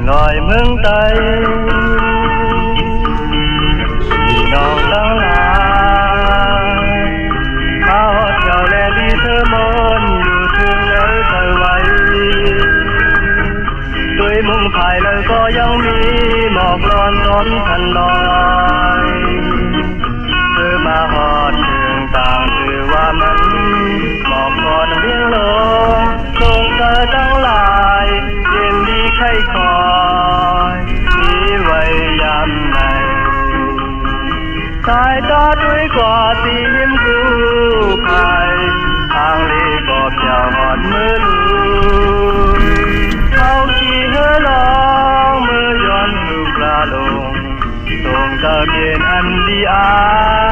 ลอยเมืองไตพี่น้องทั้งหลายมาฮอดเจ้าแลดีเธอมนอยู่ถึงแล้วเธอไว้ด้วยมุมภายแล้วก็ยังมีหมอกร้อนร้อนทันลอยเธอมาฮอดถึงต่างถือว่ามันหมอกก่อนเวียงลงลงเธอทั้งหลายเย็นดีไข้คอยมีไว้ยามไหนสายตาด้วยกว่าตีหิมกูภายทางลีกอบเจ้าหอดมือลูเอาขี่เฮลองมือย้อนลูกลาลงตรงตะเกียนอันดีอา